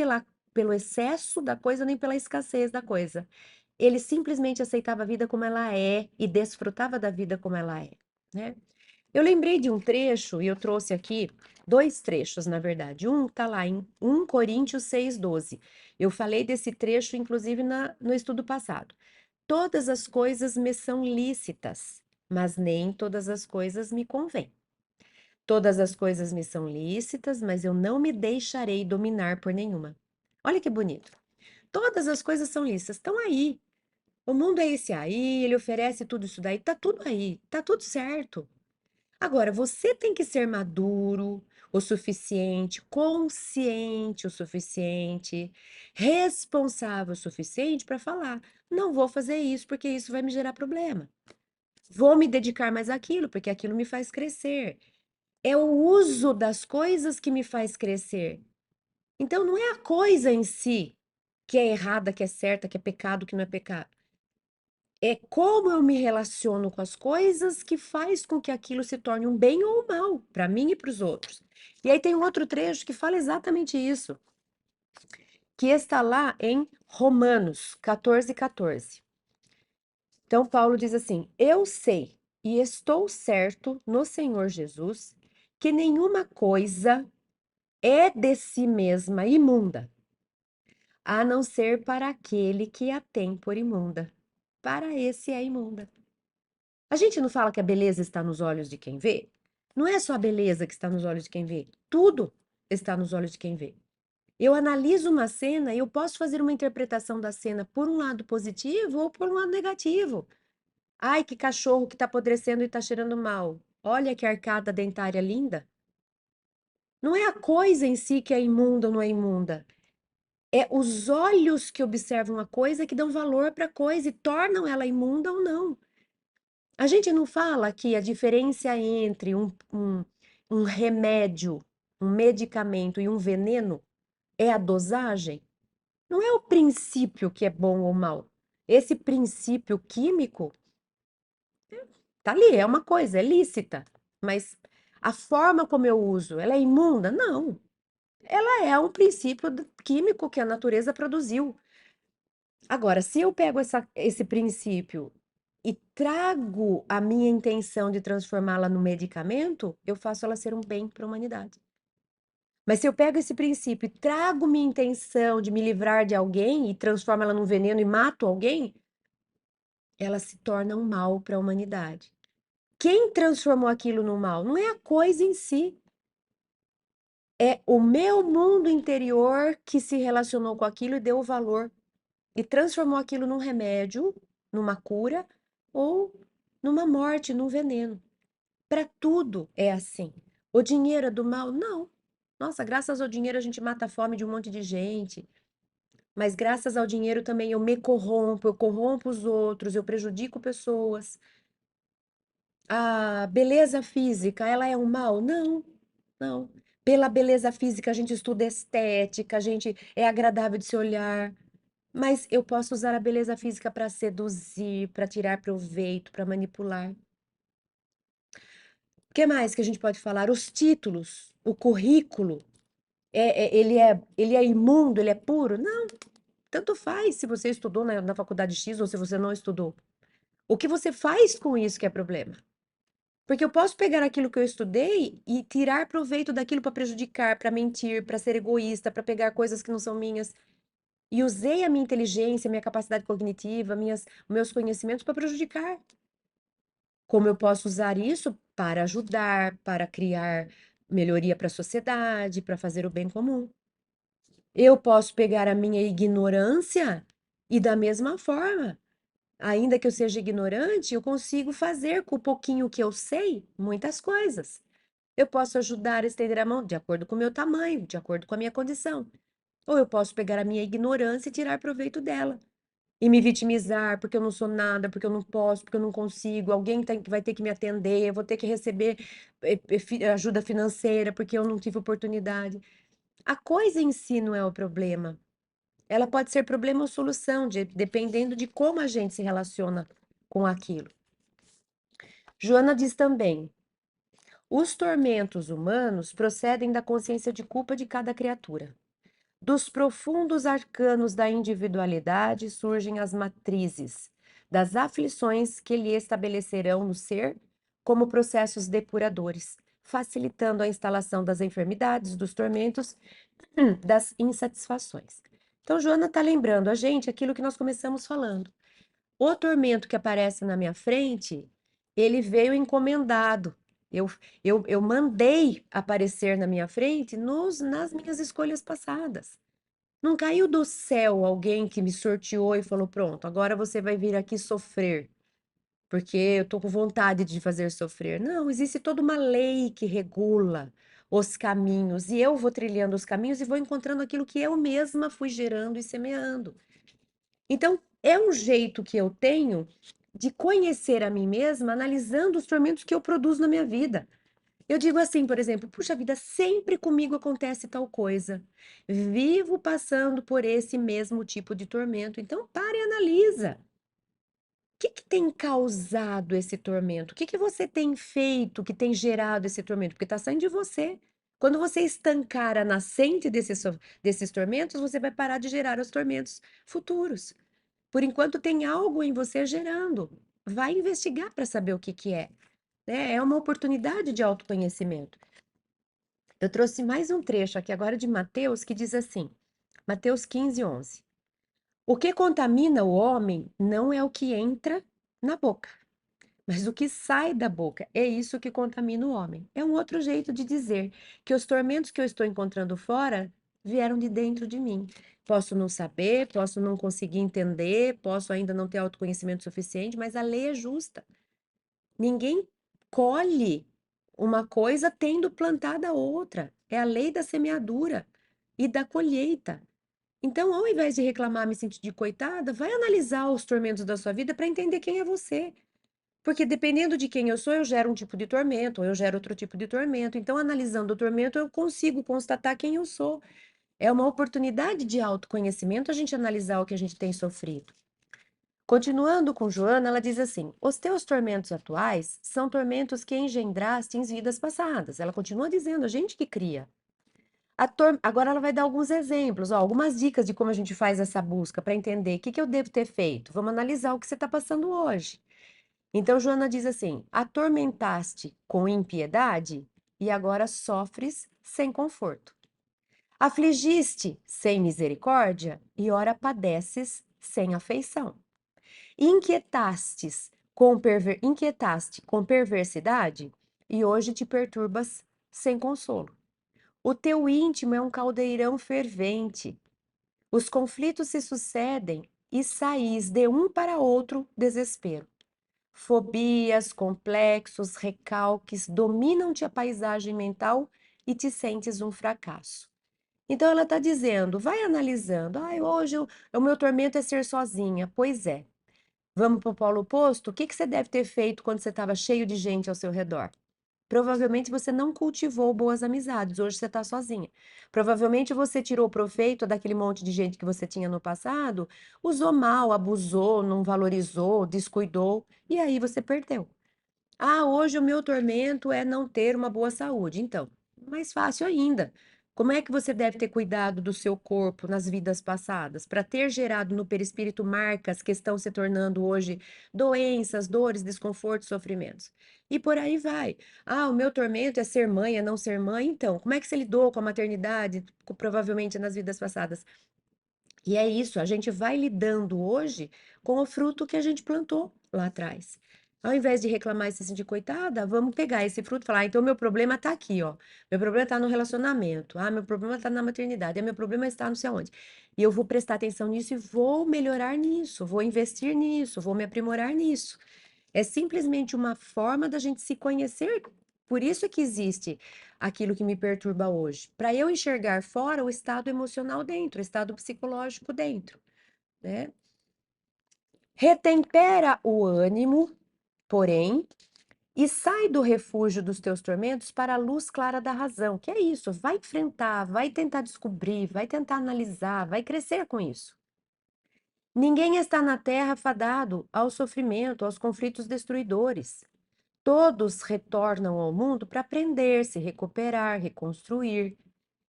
pelo excesso da coisa, nem pela escassez da coisa. Ele simplesmente aceitava a vida como ela é e desfrutava da vida como ela é, né? Eu lembrei de um trecho e eu trouxe aqui dois trechos, na verdade. Um está lá em 1 Coríntios 6:12. Eu falei desse trecho, inclusive, no estudo passado. Todas as coisas me são lícitas, mas nem todas as coisas me convêm. Todas as coisas me são lícitas, mas eu não me deixarei dominar por nenhuma. Olha que bonito. Todas as coisas são lícitas, estão aí. O mundo é esse aí, ele oferece tudo isso daí, tá tudo aí, tá tudo certo. Agora, você tem que ser maduro, o suficiente, consciente o suficiente, responsável o suficiente para falar: não vou fazer isso porque isso vai me gerar problema. Vou me dedicar mais àquilo porque aquilo me faz crescer. É o uso das coisas que me faz crescer. Então, não é a coisa em si que é errada, que é certa, que é pecado, que não é pecado. É como eu me relaciono com as coisas que faz com que aquilo se torne um bem ou um mal, para mim e para os outros. E aí tem um outro trecho que fala exatamente isso, que está lá em Romanos 14:14. Então, Paulo diz assim: Eu sei e estou certo no Senhor Jesus que nenhuma coisa é de si mesma imunda, a não ser para aquele que a tem por imunda. Para esse é imunda. A gente não fala que a beleza está nos olhos de quem vê? Não é só a beleza que está nos olhos de quem vê. Tudo está nos olhos de quem vê. Eu analiso uma cena e eu posso fazer uma interpretação da cena por um lado positivo ou por um lado negativo. Ai, que cachorro que está apodrecendo e está cheirando mal. Olha que arcada dentária linda. Não é a coisa em si que é imunda ou não é imunda. É os olhos que observam a coisa que dão valor para a coisa e tornam ela imunda ou não. A gente não fala que a diferença entre um remédio, um medicamento e um veneno é a dosagem? Não é o princípio que é bom ou mal. Esse princípio químico tá ali, é uma coisa, é lícita. Mas a forma como eu uso, ela é imunda? Não. Ela é um princípio químico que a natureza produziu. Agora, se eu pego esse princípio e trago a minha intenção de transformá-la no medicamento, eu faço ela ser um bem para a humanidade. Mas se eu pego esse princípio e trago minha intenção de me livrar de alguém e transformo ela num veneno e mato alguém, ela se torna um mal para a humanidade. Quem transformou aquilo no mal? Não é a coisa em si, é o meu mundo interior que se relacionou com aquilo e deu valor e transformou aquilo num remédio, numa cura ou numa morte, num veneno. Para tudo é assim. O dinheiro é do mal? Não. Nossa, graças ao dinheiro a gente mata a fome de um monte de gente. Mas graças ao dinheiro também eu me corrompo, eu corrompo os outros, eu prejudico pessoas. A beleza física, ela é um mal? Não, não. Pela beleza física a gente estuda estética, a gente é agradável de se olhar. Mas eu posso usar a beleza física para seduzir, para tirar proveito, para manipular. O que mais que a gente pode falar? Os títulos, o currículo, ele é imundo, ele é puro? Não, tanto faz se você estudou na faculdade X ou se você não estudou. O que você faz com isso que é problema? Porque eu posso pegar aquilo que eu estudei e tirar proveito daquilo para prejudicar, para mentir, para ser egoísta, para pegar coisas que não são minhas. E usei a minha inteligência, minha capacidade cognitiva, meus conhecimentos para prejudicar. Como eu posso usar isso para ajudar, para criar melhoria para a sociedade, para fazer o bem comum. Eu posso pegar a minha ignorância e, da mesma forma, ainda que eu seja ignorante, eu consigo fazer com o pouquinho que eu sei muitas coisas. Eu posso ajudar a estender a mão de acordo com o meu tamanho, de acordo com a minha condição. Ou eu posso pegar a minha ignorância e tirar proveito dela. E me vitimizar porque eu não sou nada, porque eu não posso, porque eu não consigo, alguém que vai ter que me atender, eu vou ter que receber ajuda financeira porque eu não tive oportunidade. A coisa em si não é o problema. Ela pode ser problema ou solução, dependendo de como a gente se relaciona com aquilo. Joana diz também: os tormentos humanos procedem da consciência de culpa de cada criatura. Dos profundos arcanos da individualidade surgem as matrizes das aflições que lhe estabelecerão no ser como processos depuradores, facilitando a instalação das enfermidades, dos tormentos, das insatisfações. Então, Joana está lembrando a gente aquilo que nós começamos falando. O tormento que aparece na minha frente, ele veio encomendado. Eu, eu mandei aparecer na minha frente nas minhas escolhas passadas. Não caiu do céu alguém que me sorteou e falou: pronto, agora você vai vir aqui sofrer, porque eu tô com vontade de fazer sofrer. Não, existe toda uma lei que regula os caminhos, e eu vou trilhando os caminhos e vou encontrando aquilo que eu mesma fui gerando e semeando. Então, é um jeito que eu tenho de conhecer a mim mesma, analisando os tormentos que eu produzo na minha vida. Eu digo assim, por exemplo, puxa vida, sempre comigo acontece tal coisa. Vivo passando por esse mesmo tipo de tormento. Então, pare e analisa. O que que tem causado esse tormento? O que que você tem feito que tem gerado esse tormento? Porque está saindo de você. Quando você estancar a nascente desses tormentos, você vai parar de gerar os tormentos futuros. Por enquanto, tem algo em você gerando. Vai investigar para saber o que que é, né? É uma oportunidade de autoconhecimento. Eu trouxe mais um trecho aqui agora de Mateus que diz assim, Mateus 15:11. O que contamina o homem não é o que entra na boca, mas o que sai da boca. É isso que contamina o homem. É um outro jeito de dizer que os tormentos que eu estou encontrando fora vieram de dentro de mim. Posso não saber, posso não conseguir entender, posso ainda não ter autoconhecimento suficiente, mas a lei é justa. Ninguém colhe uma coisa tendo plantada outra. É a lei da semeadura e da colheita. Então, ao invés de reclamar, me sentir de coitada, vai analisar os tormentos da sua vida para entender quem é você. Porque dependendo de quem eu sou, eu gero um tipo de tormento, ou eu gero outro tipo de tormento. Então, analisando o tormento, eu consigo constatar quem eu sou. É uma oportunidade de autoconhecimento a gente analisar o que a gente tem sofrido. Continuando com Joana, ela diz assim: os teus tormentos atuais são tormentos que engendraste em vidas passadas. Ela continua dizendo, a gente que cria. Agora ela vai dar alguns exemplos, ó, algumas dicas de como a gente faz essa busca para entender o que que eu devo ter feito. Vamos analisar o que você está passando hoje. Então, Joana diz assim: atormentaste com impiedade e agora sofres sem conforto. Afligiste sem misericórdia e ora padeces sem afeição. Inquietaste com perversidade e hoje te perturbas sem consolo. O teu íntimo é um caldeirão fervente. Os conflitos se sucedem e saís de um para outro desespero. Fobias, complexos, recalques dominam-te a paisagem mental e te sentes um fracasso. Então ela está dizendo, vai analisando. Ah, hoje o meu tormento é ser sozinha. Pois é. Vamos para o polo oposto? O que que você deve ter feito quando você estava cheio de gente ao seu redor? Provavelmente você não cultivou boas amizades, hoje você está sozinha. Provavelmente você tirou proveito daquele monte de gente que você tinha no passado, usou mal, abusou, não valorizou, descuidou, e aí você perdeu. Ah, hoje o meu tormento é não ter uma boa saúde. Então, mais fácil ainda. Como é que você deve ter cuidado do seu corpo nas vidas passadas, para ter gerado no perispírito marcas que estão se tornando hoje doenças, dores, desconfortos, sofrimentos? E por aí vai. Ah, o meu tormento é ser mãe, é não ser mãe. Então, como é que você lidou com a maternidade, provavelmente nas vidas passadas? E é isso, a gente vai lidando hoje com o fruto que a gente plantou lá atrás. Ao invés de reclamar e se sentir coitada, vamos pegar esse fruto e falar, então meu problema está aqui, ó. Meu problema está no relacionamento. Ah, meu problema está na maternidade. Meu problema está não sei aonde. E eu vou prestar atenção nisso e vou melhorar nisso, vou investir nisso, vou me aprimorar nisso. É simplesmente uma forma da gente se conhecer. Por isso é que existe aquilo que me perturba hoje, para eu enxergar fora o estado emocional dentro, o estado psicológico dentro, né? Retempera o ânimo, porém, e sai do refúgio dos teus tormentos para a luz clara da razão. Que é isso, vai enfrentar, vai tentar descobrir, vai tentar analisar, vai crescer com isso. Ninguém está na terra fadado ao sofrimento, aos conflitos destruidores. Todos retornam ao mundo para aprender, se recuperar, reconstruir.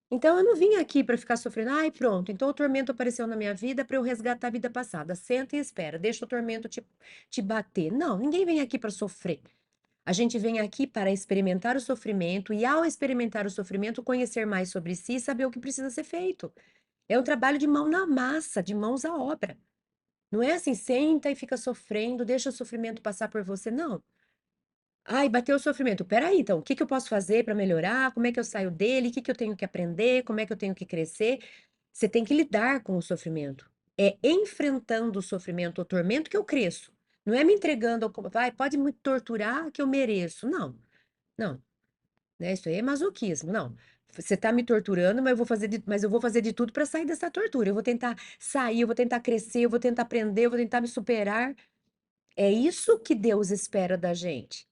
Então eu não vim aqui para ficar sofrendo, ai, pronto, então o tormento apareceu na minha vida para eu resgatar a vida passada. Senta e espera, deixa o tormento te bater. Não, ninguém vem aqui para sofrer. A gente vem aqui para experimentar o sofrimento e, ao experimentar o sofrimento, conhecer mais sobre si e saber o que precisa ser feito. É um trabalho de mão na massa, de mãos à obra. Não é assim, senta e fica sofrendo, deixa o sofrimento passar por você. Não. Ai, bateu o sofrimento. Peraí, então, o que que eu posso fazer para melhorar? Como é que eu saio dele? O que que eu tenho que aprender? Como é que eu tenho que crescer? Você tem que lidar com o sofrimento. É enfrentando o sofrimento, o tormento que eu cresço. Não é me entregando ao, vai, pode me torturar que eu mereço. Não, não. né? Isso aí é masoquismo. Não. Você está me torturando, mas eu vou fazer de tudo para sair dessa tortura. Eu vou tentar sair, eu vou tentar crescer, eu vou tentar aprender, eu vou tentar me superar. É isso que Deus espera da gente.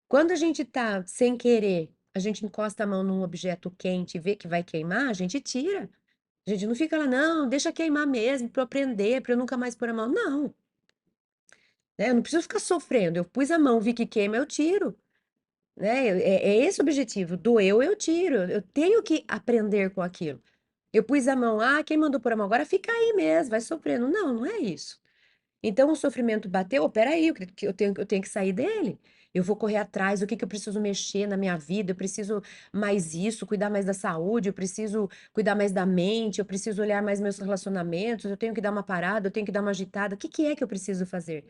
Quando a gente tá sem querer, a gente encosta a mão num objeto quente e vê que vai queimar, a gente tira. A gente não fica lá, não, deixa queimar mesmo, para eu aprender, para eu nunca mais pôr a mão. Não, né? Eu não preciso ficar sofrendo. Eu pus a mão, vi que queima, eu tiro, né? É esse o objetivo. Doeu, eu tiro. Eu tenho que aprender com aquilo. Eu pus a mão, quem mandou pôr a mão agora fica aí mesmo, vai sofrendo. Não, não é isso. Então o sofrimento bateu, peraí, eu tenho que sair dele. Eu vou correr atrás, o que que eu preciso mexer na minha vida? Eu preciso mais isso, cuidar mais da saúde, eu preciso cuidar mais da mente, eu preciso olhar mais meus relacionamentos, eu tenho que dar uma parada, eu tenho que dar uma agitada. O que que é que eu preciso fazer?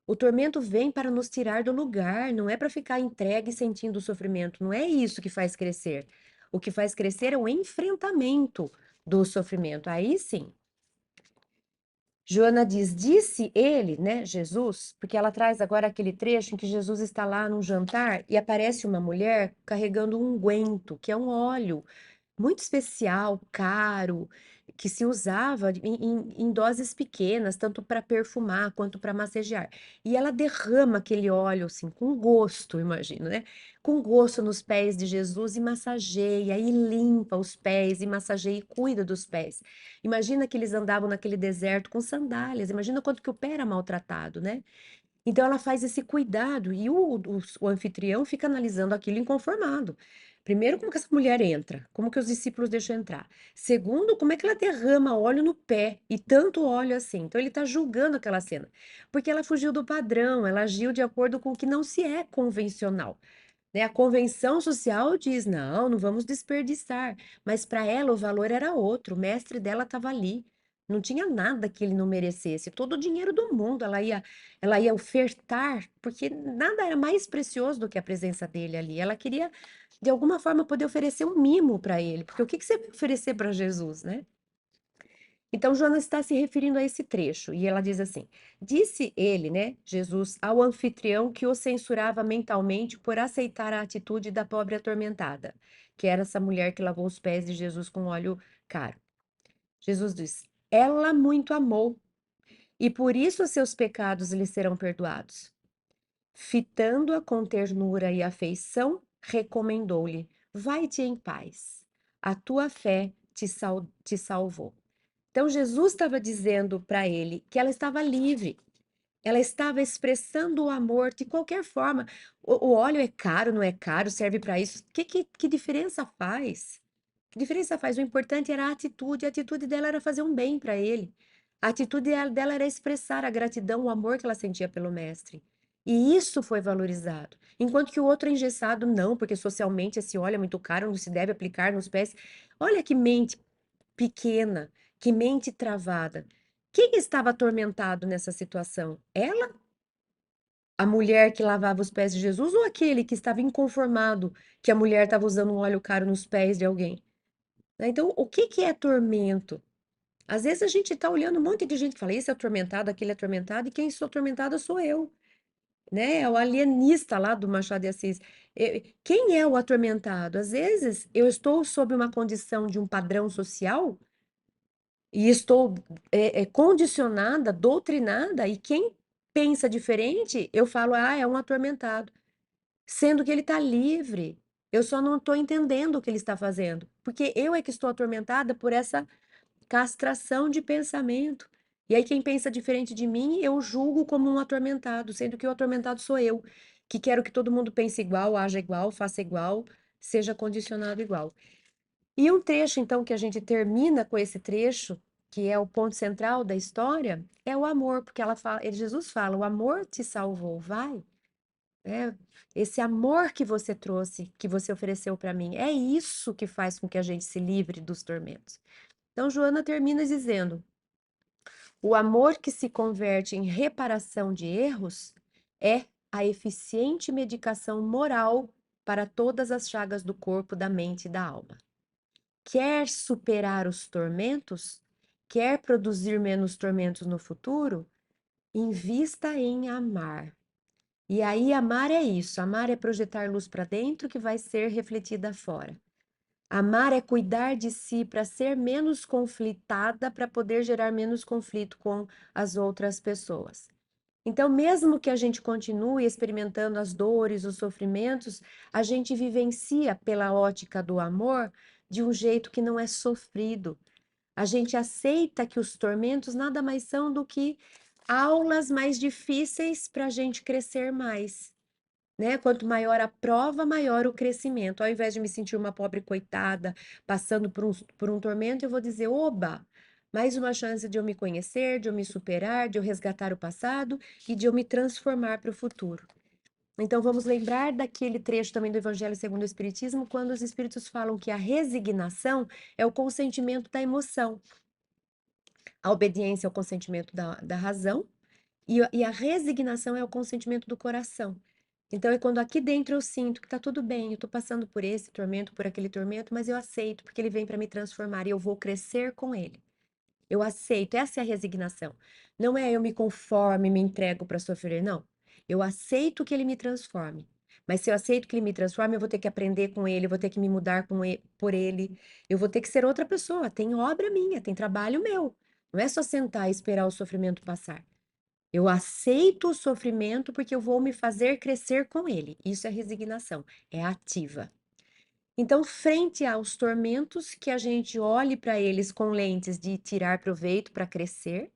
O tormento vem para nos tirar do lugar, não é para ficar entregue sentindo o sofrimento, não é isso que faz crescer. O que faz crescer é o enfrentamento do sofrimento. Aí sim. Joana diz, disse ele, né, Jesus, porque ela traz agora aquele trecho em que Jesus está lá num jantar e aparece uma mulher carregando um unguento, que é um óleo muito especial, caro, que se usava em doses pequenas, tanto para perfumar quanto para massagear. E ela derrama aquele óleo assim, com gosto, imagino, né? Com gosto nos pés de Jesus e massageia, e limpa os pés, e massageia e cuida dos pés. Imagina que eles andavam naquele deserto com sandálias, imagina quanto que o pé era maltratado, né? Então ela faz esse cuidado e o anfitrião fica analisando aquilo inconformado. Primeiro, como que essa mulher entra? Como que os discípulos deixam entrar? Segundo, como é que ela derrama óleo no pé e tanto óleo assim? Então ele está julgando aquela cena, porque ela fugiu do padrão, ela agiu de acordo com o que não se é convencional, né? A convenção social diz: não, não vamos desperdiçar. Mas para ela o valor era outro. O mestre dela estava ali. Não tinha nada que ele não merecesse. Todo o dinheiro do mundo ela ia ofertar, porque nada era mais precioso do que a presença dele ali. Ela queria, de alguma forma, poder oferecer um mimo para ele. Porque o que que você vai oferecer para Jesus, né? Então, Joana está se referindo a esse trecho, e ela diz assim: disse ele, né, Jesus, ao anfitrião que o censurava mentalmente por aceitar a atitude da pobre atormentada, que era essa mulher que lavou os pés de Jesus com óleo caro. Jesus diz: ela muito amou, e por isso os seus pecados lhe serão perdoados. Fitando-a com ternura e afeição, recomendou-lhe: vai-te em paz, a tua fé te salvou. Então, Jesus estava dizendo para ele que ela estava livre, ela estava expressando o amor de qualquer forma. O óleo é caro, não é caro, serve para isso. Que diferença faz? Que diferença faz? O importante era a atitude dela era fazer um bem para ele. A atitude dela era expressar a gratidão, o amor que ela sentia pelo mestre. E isso foi valorizado. Enquanto que o outro engessado, não, porque socialmente esse óleo é muito caro, não se deve aplicar nos pés. Olha que mente pequena, que mente travada. Quem estava atormentado nessa situação? Ela, a mulher que lavava os pés de Jesus, ou aquele que estava inconformado que a mulher estava usando um óleo caro nos pés de alguém? Né? Então, o que que é tormento? Às vezes a gente está olhando um monte de gente que fala, esse é atormentado, aquele é atormentado, e quem sou atormentada sou eu, né? É o alienista lá do Machado de Assis. Quem é o atormentado? Às vezes eu estou sob uma condição de um padrão social e estou condicionada, doutrinada, e quem pensa diferente, eu falo, é um atormentado, sendo que ele está livre. Eu só não estou entendendo o que ele está fazendo, porque eu é que estou atormentada por essa castração de pensamento. E aí, quem pensa diferente de mim, eu julgo como um atormentado, sendo que o atormentado sou eu, que quero que todo mundo pense igual, haja igual, faça igual, seja condicionado igual. E um trecho, então, que a gente termina com esse trecho, que é o ponto central da história, é o amor, porque Jesus fala: o amor te salvou, vai. É, esse amor que você trouxe, que você ofereceu para mim, é isso que faz com que a gente se livre dos tormentos. Então, Joana termina dizendo: o amor que se converte em reparação de erros é a eficiente medicação moral para todas as chagas do corpo, da mente e da alma. Quer superar os tormentos? Quer produzir menos tormentos no futuro? Invista em amar. E aí, amar é isso. Amar é projetar luz para dentro que vai ser refletida fora. Amar é cuidar de si para ser menos conflitada, para poder gerar menos conflito com as outras pessoas. Então, mesmo que a gente continue experimentando as dores, os sofrimentos, a gente vivencia pela ótica do amor de um jeito que não é sofrido. A gente aceita que os tormentos nada mais são do que aulas mais difíceis para a gente crescer mais, né? Quanto maior a prova, maior o crescimento. Ao invés de me sentir uma pobre coitada, passando por um tormento, eu vou dizer: oba, mais uma chance de eu me conhecer, de eu me superar, de eu resgatar o passado e de eu me transformar para o futuro. Então, vamos lembrar daquele trecho também do Evangelho segundo o Espiritismo, quando os Espíritos falam que a resignação é o consentimento da emoção, a obediência é o consentimento da razão e a resignação é o consentimento do coração. Então é quando aqui dentro eu sinto que tá tudo bem, eu tô passando por esse tormento, por aquele tormento, mas eu aceito, porque ele vem para me transformar e eu vou crescer com ele. Eu aceito, essa é a resignação. Não é eu me conformo e me entrego para sofrer, não. Eu aceito que ele me transforme. Mas se eu aceito que ele me transforme, eu vou ter que aprender com ele, eu vou ter que me mudar por ele, eu vou ter que ser outra pessoa. Tem obra minha, tem trabalho meu. Não é só sentar e esperar o sofrimento passar. Eu aceito o sofrimento porque eu vou me fazer crescer com ele. Isso é resignação, é ativa. Então, frente aos tormentos, que a gente olhe para eles com lentes de tirar proveito para crescer,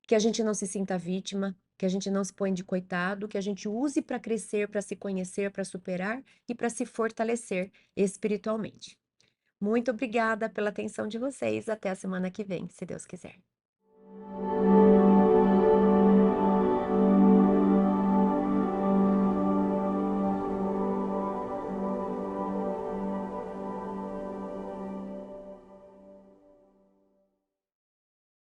que a gente não se sinta vítima, que a gente não se põe de coitado, que a gente use para crescer, para se conhecer, para superar e para se fortalecer espiritualmente. Muito obrigada pela atenção de vocês. Até a semana que vem, se Deus quiser.